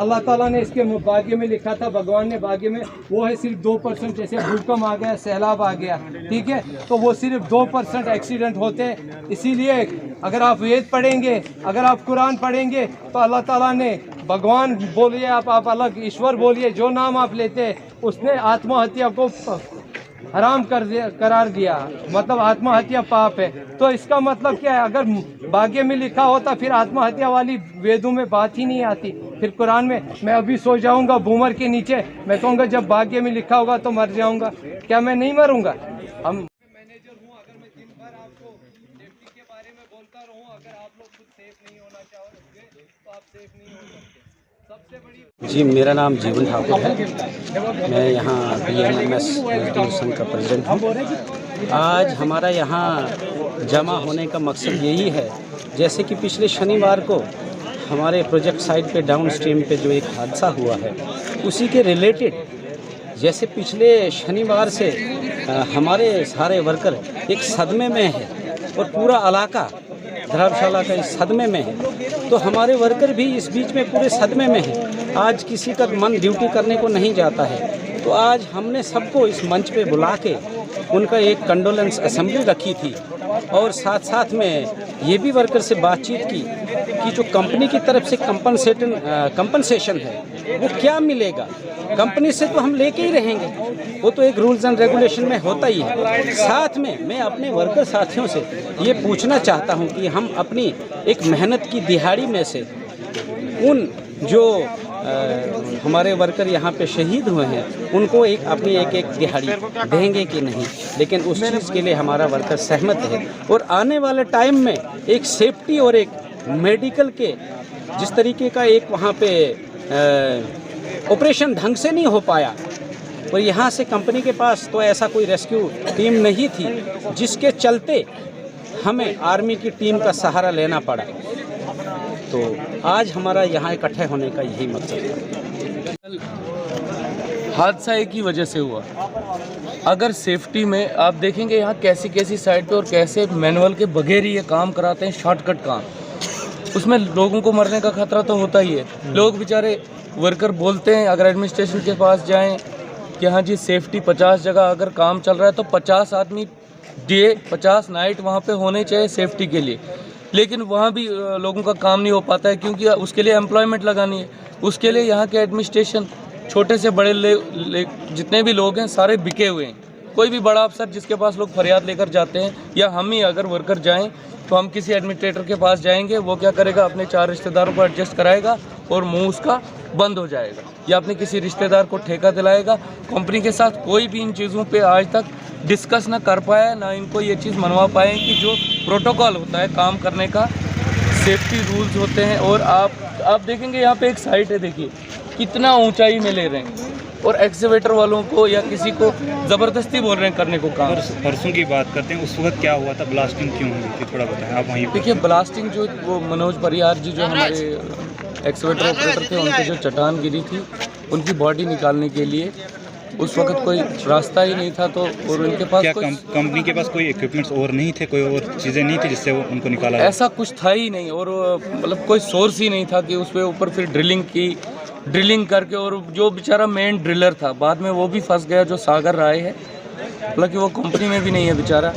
अल्लाह ताला ने इसके भाग्य में लिखा था, भगवान ने भाग्य में, वो है सिर्फ 2%। जैसे भूकंप आ गया, सैलाब आ गया, ठीक है, तो वो सिर्फ 2% एक्सीडेंट होते हैं। इसीलिए अगर आप वेद पढ़ेंगे, अगर आप कुरान पढ़ेंगे, तो अल्लाह ताला ने, भगवान बोलिए, आप अलग ईश्वर बोलिए, जो नाम आप लेते हैं, उसने आत्महत्या को हराम करार दिया। मतलब आत्महत्या पाप है। तो इसका मतलब क्या है? अगर भाग्य में लिखा होता फिर आत्महत्या वाली वेदों में बात ही नहीं आती। फिर कुरान में मैं अभी सो जाऊंगा बूमर के नीचे, मैं कहूँगा जब भाग्य में लिखा होगा तो मर जाऊंगा। क्या मैं नहीं मरूंगा? हम मैनेजर हूँ, अगर मैं दिन भर आपको सेफ्टी के बारे में बोलता रहूँ, अगर आप लोग खुद सेफ नहीं होना चाहोगे तो आप सेफ नहीं हो सकते। सबसे बड़ी जी, मेरा नाम जीवन ठाकुर है। मैं यहाँ BMMS इंस्टीट्यूशन का प्रेसिडेंट हूँ। आज हमारा यहाँ जमा होने का मकसद यही है, जैसे कि पिछले शनिवार को हमारे प्रोजेक्ट साइट पे डाउन स्ट्रीम पे जो एक हादसा हुआ है, उसी के रिलेटेड, जैसे पिछले शनिवार से हमारे सारे वर्कर एक सदमे में है और पूरा इलाका धर्मशाला का इस सदमे में है, तो हमारे वर्कर भी इस बीच में पूरे सदमे में है। आज किसी का मन ड्यूटी करने को नहीं जाता है। तो आज हमने सबको इस मंच पे बुला के उनका एक कंडोलेंस असेंबली रखी थी और साथ साथ में ये भी वर्कर से बातचीत की कि जो कंपनी की तरफ से कंपनसेशन है वो क्या मिलेगा। कंपनी से तो हम लेके ही रहेंगे, वो तो एक रूल्स एंड रेगुलेशन में होता ही है। साथ में मैं अपने वर्कर साथियों से ये पूछना चाहता हूँ कि हम अपनी एक मेहनत की दिहाड़ी में से उन जो हमारे वर्कर यहाँ पे शहीद हुए हैं उनको एक अपनी एक दिहाड़ी देंगे कि नहीं। लेकिन उस चीज़ के लिए हमारा वर्कर सहमत है और आने वाले टाइम में एक सेफ्टी और एक मेडिकल के जिस तरीके का एक वहाँ पे ऑपरेशन ढंग से नहीं हो पाया और यहाँ से कंपनी के पास तो ऐसा कोई रेस्क्यू टीम नहीं थी, जिसके चलते हमें आर्मी की टीम का सहारा लेना पड़ा। तो आज हमारा यहाँ इकट्ठे होने का यही मकसद है। हादसा एक ही वजह से हुआ। अगर सेफ्टी में आप देखेंगे यहाँ कैसी कैसी साइड पे और कैसे मैनुअल के बगैर ही ये काम कराते हैं, शॉर्टकट काम, उसमें लोगों को मरने का खतरा तो होता ही है। लोग बेचारे वर्कर बोलते हैं, अगर एडमिनिस्ट्रेशन के पास जाएं कि हाँ जी सेफ्टी 50 जगह अगर काम चल रहा है तो 50 आदमी डे 50 नाइट वहाँ पे होने चाहिए सेफ्टी के लिए, लेकिन वहाँ भी लोगों का काम नहीं हो पाता है क्योंकि उसके लिए एम्प्लॉयमेंट लगानी है। उसके लिए यहाँ के एडमिनिस्ट्रेशन छोटे से बड़े जितने भी लोग हैं सारे बिके हुए हैं। कोई भी बड़ा अफसर जिसके पास लोग फरियाद लेकर जाते हैं या हम ही अगर वर्कर जाएं तो हम किसी एडमिनिस्ट्रेटर के पास जाएंगे, वो क्या करेगा, अपने 4 रिश्तेदारों को एडजस्ट कराएगा और मुंह उसका बंद हो जाएगा, या अपने किसी रिश्तेदार को ठेका दिलाएगा। कंपनी के साथ कोई भी इन चीज़ों पे आज तक डिस्कस ना कर पाया, ना इनको ये चीज़ मनवा पाए कि जो प्रोटोकॉल होता है काम करने का, सेफ्टी रूल्स होते हैं। और आप देखेंगे यहाँ पे एक साइट है, देखिए कितना ऊंचाई में ले रहे हैं और एक्सीवेटर वालों को या किसी को ज़बरदस्ती बोल रहे हैं करने को काम। परसों की बात करते हैं, उस वक्त क्या हुआ था, ब्लास्टिंग क्यों हुई थी, थोड़ा बताएं आप वहीं। देखिए ब्लास्टिंग जो वो मनोज परियार जी जो हमारे एक्सीवेटर ऑपरेटर थे, उनकी जो चट्टान गिरी थी उनकी बॉडी निकालने के लिए उस वक्त कोई रास्ता ही नहीं था, तो और उनके पास क्या कंपनी के पास कोई इक्विपमेंट्स और नहीं थे, कोई और चीज़ें नहीं थी जिससे वो उनको निकाला? ऐसा कुछ था ही नहीं और मतलब कोई सोर्स ही नहीं था कि उस पर ऊपर फिर ड्रिलिंग करके, और जो बेचारा मेन ड्रिलर था बाद में वो भी फंस गया, जो सागर राय है, हालांकि वो कंपनी में भी नहीं है बेचारा,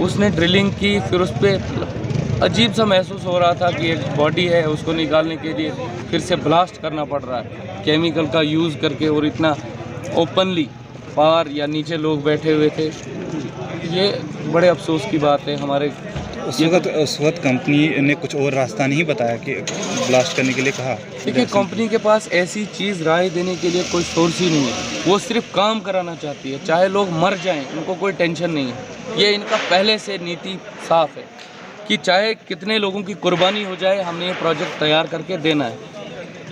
उसने ड्रिलिंग की, फिर उस पर अजीब सा महसूस हो रहा था कि एक बॉडी है, उसको निकालने के लिए फिर से ब्लास्ट करना पड़ रहा है केमिकल का यूज़ करके, और इतना ओपनली पार या नीचे लोग बैठे हुए थे। ये बड़े अफसोस की बात है हमारे। उस वक्त कंपनी ने कुछ और रास्ता नहीं बताया कि ब्लास्ट करने के लिए कहा? देखिए कंपनी के पास ऐसी चीज़ राय देने के लिए कोई सोर्स ही नहीं है, वो सिर्फ काम कराना चाहती है, चाहे लोग मर जाएं उनको कोई टेंशन नहीं है। ये इनका पहले से नीति साफ है कि चाहे कितने लोगों की कुर्बानी हो जाए, हमने ये प्रोजेक्ट तैयार करके देना है।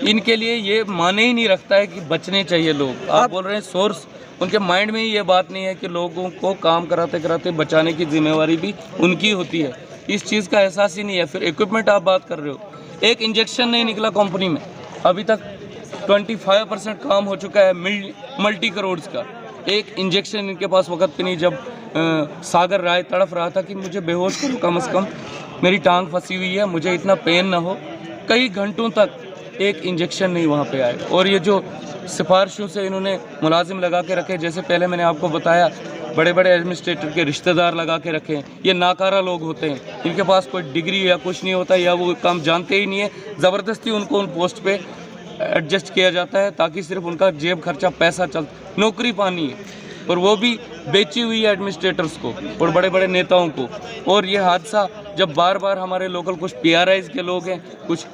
इनके लिए ये माने ही नहीं रखता है कि बचने चाहिए लोग। आप बोल रहे हैं सोर्स, उनके माइंड में ही ये बात नहीं है कि लोगों को काम कराते कराते बचाने की जिम्मेवारी भी उनकी होती है। इस चीज़ का एहसास ही नहीं है। फिर इक्विपमेंट आप बात कर रहे हो, एक इंजेक्शन नहीं निकला कंपनी में अभी तक। 25% काम हो चुका है मल्टी करोड्स का, एक इंजेक्शन इनके पास वक्त पे नहीं। जब सागर राय तड़फ रहा था कि मुझे बेहोश करो, कम से कम मेरी टांग फंसी हुई है, मुझे इतना पेन ना हो, कई घंटों तक एक इंजेक्शन नहीं वहाँ पे आए। और ये जो सिफारिशों से इन्होंने मुलाजिम लगा के रखे, जैसे पहले मैंने आपको बताया बड़े बड़े एडमिनिस्ट्रेटर के रिश्तेदार लगा के रखे हैं, ये नाकारा लोग होते हैं, इनके पास कोई डिग्री या कुछ नहीं होता या वो काम जानते ही नहीं है, ज़बरदस्ती उनको उन पोस्ट पे एडजस्ट किया जाता है ताकि सिर्फ उनका जेब खर्चा पैसा चल, नौकरी पानी है, और वो भी बेची हुई है एडमिनिस्ट्रेटर्स को और बड़े बड़े नेताओं को। और ये हादसा जब बार बार हमारे लोकल कुछ PRIs के लोग हैं, कुछ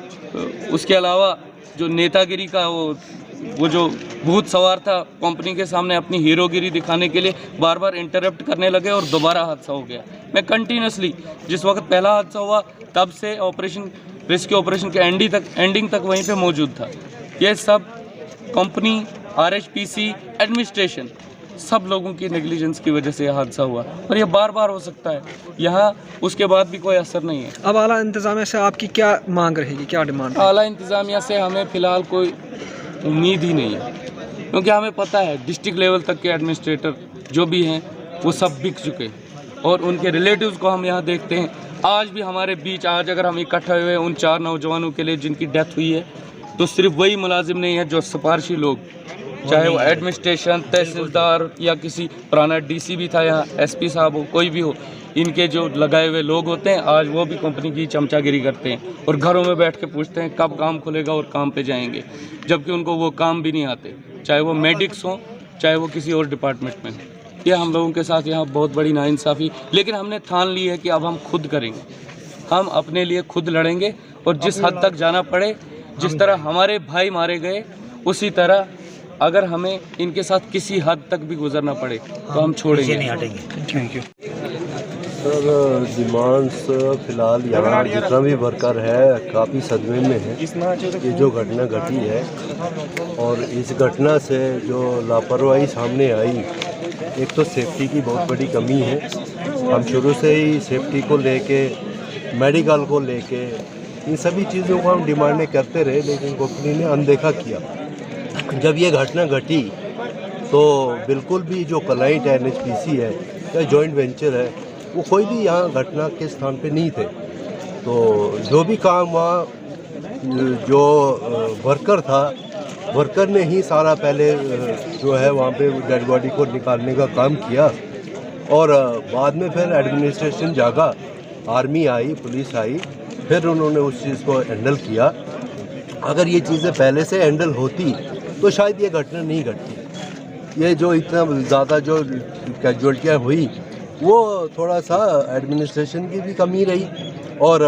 उसके अलावा जो नेतागिरी का वो जो भूत सवार था कंपनी के सामने अपनी हीरोगिरी दिखाने के लिए बार बार इंटरप्ट करने लगे और दोबारा हादसा हो गया। मैं कंटिन्यूसली जिस वक्त पहला हादसा हुआ तब से ऑपरेशन रेस्क्यू ऑपरेशन के एंडिंग तक वहीं पे मौजूद था। ये सब कंपनी, RHPC, एडमिनिस्ट्रेशन, सब लोगों की नेग्लिजेंस की वजह से यह हादसा हुआ और ये बार बार हो सकता है। यहाँ उसके बाद भी कोई असर नहीं है। अब आला इंतज़ामिया से आपकी क्या मांग रहेगी, क्या डिमांड? आला इंतज़ामिया से हमें फ़िलहाल कोई उम्मीद ही नहीं है, क्योंकि हमें पता है डिस्ट्रिक्ट लेवल तक के एडमिनिस्ट्रेटर जो भी हैं वो सब बिक चुके हैं और उनके रिलेटिव्स को हम यहाँ देखते हैं। आज भी हमारे बीच आज अगर हम इकट्ठे हुए उन 4 नौजवानों के लिए जिनकी डेथ हुई है, तो सिर्फ वही मुलाजिम नहीं है जो सिफारशी लोग, चाहे वो एडमिनिस्ट्रेशन, तहसीलदार या किसी पुराना DC भी था यहाँ, SP साहब हो, कोई भी हो, इनके जो लगाए हुए लोग होते हैं आज वो भी कंपनी की चमचागिरी करते हैं और घरों में बैठ के पूछते हैं कब काम खुलेगा और काम पे जाएंगे, जबकि उनको वो काम भी नहीं आते, चाहे वो मेडिक्स हों चाहे वो किसी और डिपार्टमेंट में। ये हम लोगों के साथ यहाँ बहुत बड़ी नाइंसाफ़ी, लेकिन हमने ठान ली है कि अब हम खुद करेंगे, हम अपने लिए खुद लड़ेंगे और जिस हद तक जाना पड़े, जिस तरह हमारे भाई मारे गए उसी तरह अगर हमें इनके साथ किसी हद तक भी गुजरना पड़े तो हम छोड़ेंगे नहीं, हटेंगे। Thank you sir. डिमांड्स फ़िलहाल यहाँ जितना भी वर्कर है काफ़ी सदमे में है। ये जो घटना घटी है और इस घटना से जो लापरवाही सामने आई, एक तो सेफ्टी की बहुत बड़ी कमी है। हम शुरू से ही सेफ्टी को लेके, मेडिकल को लेके, इन सभी चीज़ों को हम डिमांडें करते रहे, लेकिन कंपनी ने अनदेखा किया। जब ये घटना घटी तो बिल्कुल भी जो क्लाइंट है NHPC है या जॉइंट वेंचर है, वो कोई भी यहाँ घटना के स्थान पे नहीं थे। तो जो भी काम वहाँ जो वर्कर था, वर्कर ने ही सारा पहले जो है वहाँ पे डेड बॉडी को निकालने का काम किया और बाद में फिर एडमिनिस्ट्रेशन जागा, आर्मी आई, पुलिस आई, फिर उन्होंने उस चीज़ को हैंडल किया। अगर ये चीज़ें पहले से हैंडल होती तो शायद ये घटना नहीं घटती। ये जो इतना ज़्यादा जो कैजुअल्टियाँ हुई वो थोड़ा सा एडमिनिस्ट्रेशन की भी कमी रही और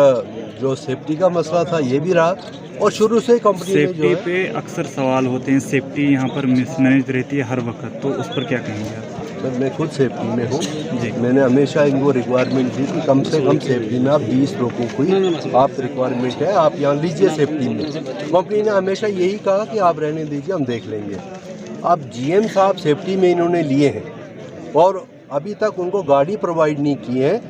जो सेफ्टी का मसला था ये भी रहा। और शुरू से कंपनी में जो है पे अक्सर सवाल होते हैं, सेफ्टी यहाँ पर मिसमैनेज रहती है हर वक्त, तो उस पर क्या कहेंगे आप? सर मैं खुद सेफ्टी में हूँ, मैंने हमेशा इनको रिक्वायरमेंट दी कि कम से कम सेफ्टी में आप 20 लोगों को आप रिक्वायरमेंट है आप यहाँ लीजिए सेफ्टी में। कंपनी ने हमेशा यही कहा कि आप रहने दीजिए, हम देख लेंगे। अब GM साहब सेफ्टी में इन्होंने लिए हैं और अभी तक उनको गाड़ी प्रोवाइड नहीं की है।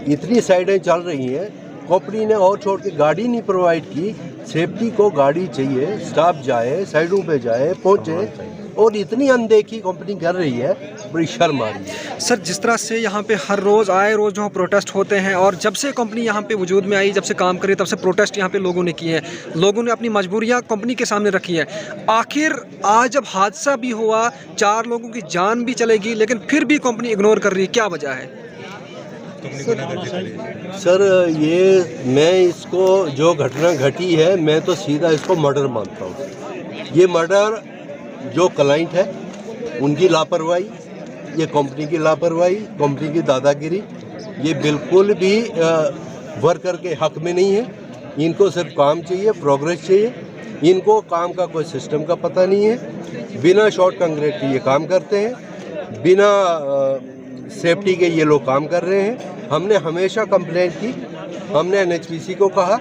इतनी साइडें चल रही हैं, कंपनी ने और छोड़ के गाड़ी नहीं प्रोवाइड की। सेफ्टी को गाड़ी चाहिए, स्टाफ जाए, साइडों पे जाए, पहुँचे, और इतनी अनदेखी कंपनी कर रही है, बड़ी शर्म आ रही है। सर, जिस तरह से यहाँ पे हर रोज़ आए रोज़ जो प्रोटेस्ट होते हैं और जब से कंपनी यहाँ पे वजूद में आई, जब से काम करी, तब से प्रोटेस्ट यहाँ पे लोगों ने किए हैं, लोगों ने अपनी मजबूरियाँ कंपनी के सामने रखी है। आखिर आज जब हादसा भी हुआ, 4 लोगों की जान भी चलेगी, लेकिन फिर भी कंपनी इग्नोर कर रही है, क्या वजह है? सर ये मैं इसको जो घटना घटी है, मैं तो सीधा इसको मर्डर मानता हूँ। ये मर्डर जो क्लाइंट है उनकी लापरवाही, ये कंपनी की लापरवाही, कंपनी की दादागिरी, ये बिल्कुल भी वर्कर के हक में नहीं है। इनको सिर्फ काम चाहिए, प्रोग्रेस चाहिए। इनको काम का कोई सिस्टम का पता नहीं है। बिना शॉर्ट कंक्रीट के ये काम करते हैं, बिना सेफ्टी के ये लोग काम कर रहे हैं। हमने हमेशा कंप्लेंट की, हमने NHPC को कहा,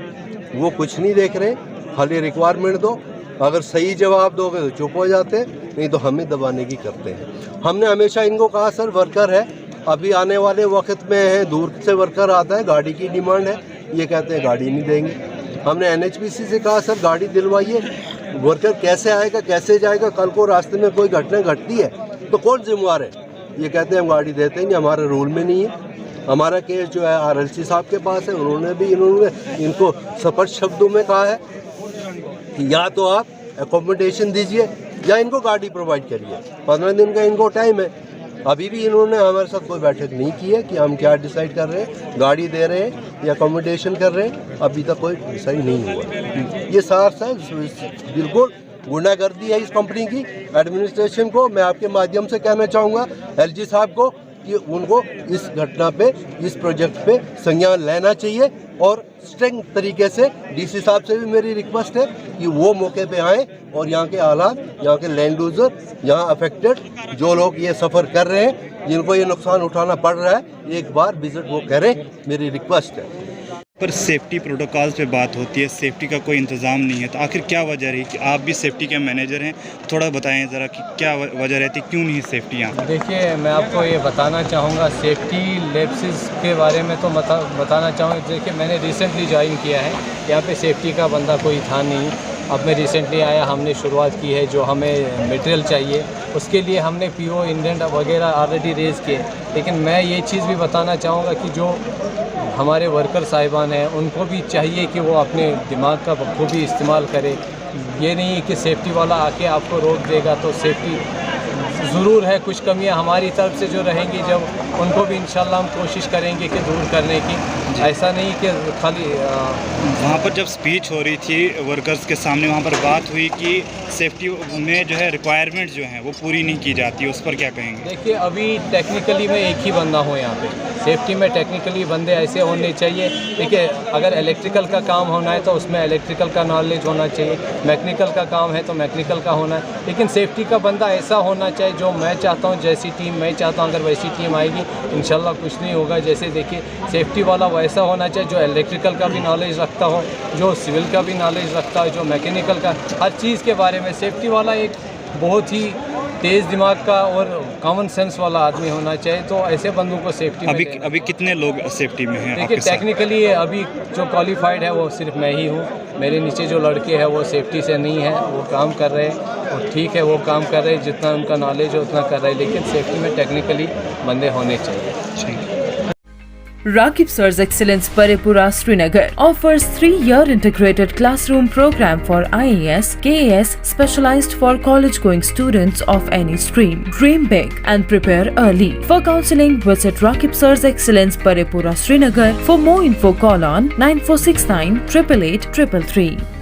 वो कुछ नहीं देख रहे, खाली रिक्वायरमेंट दो, अगर सही जवाब दोगे तो चुप हो जाते, नहीं तो हमें दबाने की करते हैं। हमने हमेशा इनको कहा सर वर्कर है, अभी आने वाले वक्त में है, दूर से वर्कर आता है, गाड़ी की डिमांड है, ये कहते हैं गाड़ी नहीं देंगे। हमने NHPC से कहा सर गाड़ी दिलवाइए, वर्कर कैसे आएगा, कैसे जाएगा, कल को रास्ते में कोई घटना घटती है तो कौन जिम्मेवार है? ये कहते हैं हम गाड़ी देते नहीं, हमारे रूल में नहीं है। हमारा केस जो है RLC साहब के पास है, इन्होंने इनको स्पष्ट शब्दों में कहा है कि या तो आप एकोमोडेशन दीजिए या इनको गाड़ी प्रोवाइड करिए। 15 दिन का इनको टाइम है। अभी भी इन्होंने हमारे साथ कोई बैठक नहीं की है कि हम क्या डिसाइड कर रहे हैं, गाड़ी दे रहे हैं या अकोमोडेशन कर रहे हैं, अभी तक कोई डिसाइड नहीं हुआ। ये साफ है, बिल्कुल गुंडागर्दी है इस कंपनी की। एडमिनिस्ट्रेशन को मैं आपके माध्यम से कहना चाहूँगा, एलजी साहब को, कि उनको इस घटना पे, इस प्रोजेक्ट पे संज्ञान लेना चाहिए और स्ट्रिक्ट तरीके से डीसी साहब से भी मेरी रिक्वेस्ट है कि वो मौके पे आएँ और यहाँ के हालात, यहाँ के लैंड यूजर, यहाँ अफेक्टेड जो लोग ये सफ़र कर रहे हैं, जिनको ये नुकसान उठाना पड़ रहा है, एक बार विजिट वो करें, मेरी रिक्वेस्ट है। पर सेफ्टी प्रोटोकॉल्स पे बात होती है, सेफ्टी का कोई इंतज़ाम नहीं है, तो आखिर क्या वजह रही कि आप भी सेफ्टी के मैनेजर हैं, थोड़ा बताएं ज़रा कि क्या वजह रहती, क्यों नहीं सेफ्टी यहाँ? देखिए, मैं आपको ये बताना चाहूँगा, सेफ्टी लैप्सेस के बारे में तो बताना चाहूँगा। देखिए, मैंने रिसेंटली ज्वाइन किया है, यहाँ पे सेफ्टी का बंदा कोई था नहीं। अब मैं रिसेंटली आया, हमने शुरुआत की है। जो हमें मटेरियल चाहिए उसके लिए हमने पीओ इंडेंट वगैरह ऑलरेडी रेज़ किए। लेकिन मैं ये चीज़ भी बताना चाहूँगा कि जो हमारे वर्कर साहिबान हैं, उनको भी चाहिए कि वो अपने दिमाग का बखूबी इस्तेमाल करें। ये नहीं है कि सेफ्टी वाला आके आपको रोक देगा, तो सेफ्टी ज़रूर है, कुछ कमियां हमारी तरफ से जो रहेंगी, जब उनको भी इंशाल्लाह हम कोशिश करेंगे कि दूर करने की। ऐसा नहीं कि खाली वहाँ पर जब स्पीच हो रही थी वर्कर्स के सामने, वहाँ पर बात हुई कि सेफ्टी में जो है रिक्वायरमेंट जो है वो पूरी नहीं की जाती, उस पर क्या कहेंगे? देखिए, अभी टेक्निकली मैं एक ही बंदा हूँ यहाँ पे। सेफ्टी में टेक्निकली बंदे ऐसे होने चाहिए। देखिए, अगर इलेक्ट्रिकल का काम होना है तो उसमें इलेक्ट्रिकल का नॉलेज होना चाहिए, मैकेनिकल का काम है तो मैकेनिकल का होना है। लेकिन सेफ्टी का बंदा ऐसा होना चाहिए जो मैं चाहता हूँ, जैसी टीम मैं चाहता हूँ, अगर वैसी टीम आएगी इंशाल्लाह कुछ नहीं होगा। जैसे देखिए, सेफ्टी वाला वैसा होना चाहिए जो इलेक्ट्रिकल का भी नॉलेज रखता हो, जो सिविल का भी नॉलेज रखता हो, जो मैकेनिकल का, हर चीज़ के बारे में। सेफ्टी वाला एक बहुत ही तेज़ दिमाग का और कॉमन सेंस वाला आदमी होना चाहिए। तो ऐसे बंदों को सेफ्टी में अभी कितने लोग सेफ्टी में हैं? देखिए, टेक्निकली अभी जो क्वालिफाइड है वो सिर्फ मैं ही हूँ। मेरे नीचे जो लड़के हैं वो सेफ्टी से नहीं है, वो काम कर रहे हैं और ठीक है, वो काम कर रहे हैं, जितना उनका नॉलेज है उतना कर रहे हैं। लेकिन सेफ्टी में टेक्निकली बंदे होने चाहिए। Rakib Sir's Excellence Parepura Srinagar offers 3-year integrated classroom program for IAS, KAS specialized for college-going students of any stream. Dream big and prepare early. For counseling, visit Rakib Sir's Excellence Parepura Srinagar. For more info, call on 9469 888 333.